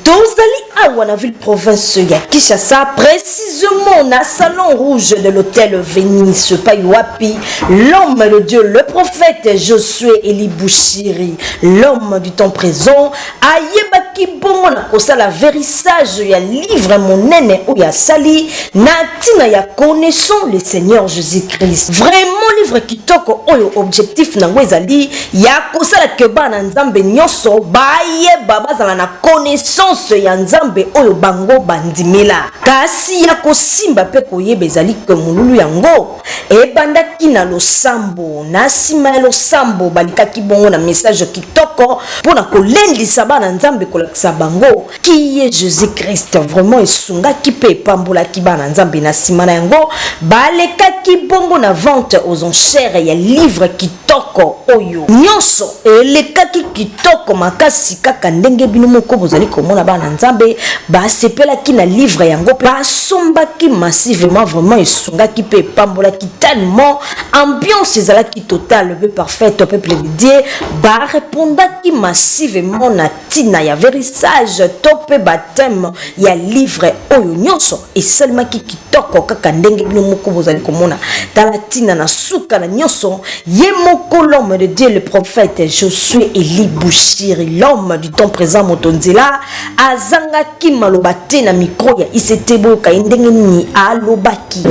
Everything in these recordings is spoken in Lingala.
Tozali awa na ville province ya Kinshasa, précisément na salon rouge de l'hôtel Venise Paiwapi, l'homme de Dieu, le prophète Josué Eli Bouchiri, l'homme du temps présent, ayebaki bongo na kosala vérissage ya livre monene ou ya sali na tina ya connaissant le Seigneur Jésus-Christ. Vraiment livre kitoko oyo objectif nango ezali ya kosala ke bana nzambe nyonso bayeba bazala na connaissance ya nzambe oyo bango bandimela. Kasi ya kosimba pe koyeba ezali ke mululu yango ebandaki na losambo, na sima ya losambo balikaki bongo na message kitoko pona kolendisa bana nzambe kolakisa bango qui est Jésus-Christ. Vraiment esungaki pe pambolaki bana nzambe na sima na yango balekaki bongo na vente aux enchères ya livre kitoko oyo nyonso elekaki kitoko makasi kaka ndenge bino moko bozali komona bana nzambe basepelaki na livre yango basombaki massivement. Vraiment esungaki pe pambolaki tellement ambiance ezalaki totale pe parfaite au peuple de Dieu barépondaki massivement na tina ya vérissage tope baptême ya livre oyo nyonso esalimaki kitoko kaka ndenge bino moko bozali komona tala tina na suka na nyonso ye moko l'homme de Dieu le prophète Josué Eli Bouchiri, l'homme du temps présent motonzela azangaki maloba te na micro ya isetebo ka ndenge ni alobaki.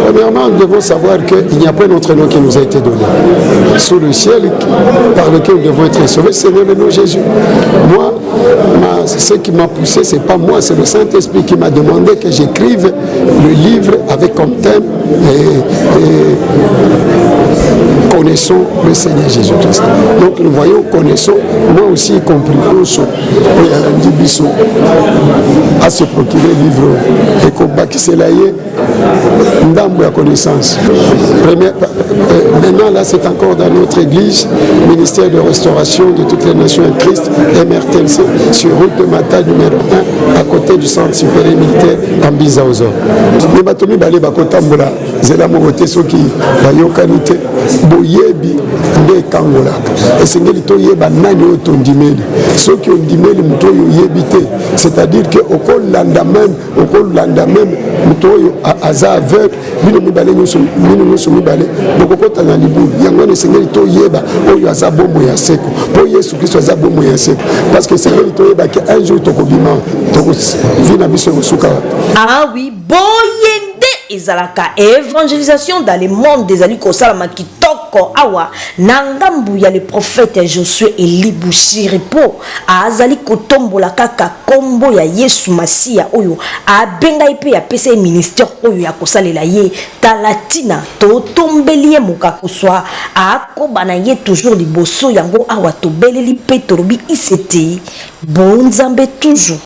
Premièrement, nous devons savoir qu'il n'y a pas notre nom qui nous a été donné sous le ciel par lequel nous devons être sauvés, c'est le nom de Jésus. Moi, ce qui m'a poussé, c'est pas moi, c'est le Saint-Esprit qui m'a demandé que j'écrive le livre avec comme thème connaissons le Seigneur Jésus-Christ. Donc nous voyons, connaissons, moi aussi y compris, à se procurer le livre et combat qui s'est laillé, d'ambre à connaissance. Maintenant là c'est encore dans notre église, ministère de restauration de toutes les nations en Christ, MRTLC, sur route de Mata numéro 1, à côté du centre supérieur militaire en Bizaozo. Mais batomi balé bakotambola, zela mogote soki bayokanite boyebi nde kangolaka. Esengeli to yeba nani otondimeli. Soki ondimeli mto yo yebite, c'est-à-dire que okolanda même mto yo aza aveugle, bino mibale nyonso mibale bokokota na libulu. Yango esengeli to yeba oyo aza bombo ya seko. Po Yesu Kristo aza bombo ya seko. Parce que esengeli to yeba que un jour tokobima vina biso kosuka. Ah oui, boyende ezalaka évangélisation dans le monde des aliko salama kitoko awa nangambu ya le prophète Josué Eli Bouchiri po azali kotombola kaka kombo ya Yesu Masia oyo abenga ipe ya pesa ministère oyo ya kosalela ye talatina totombeli ye moka kuswa akobana ye toujours liboso yango awa tobeleli pe torobi isete bonzambe toujours.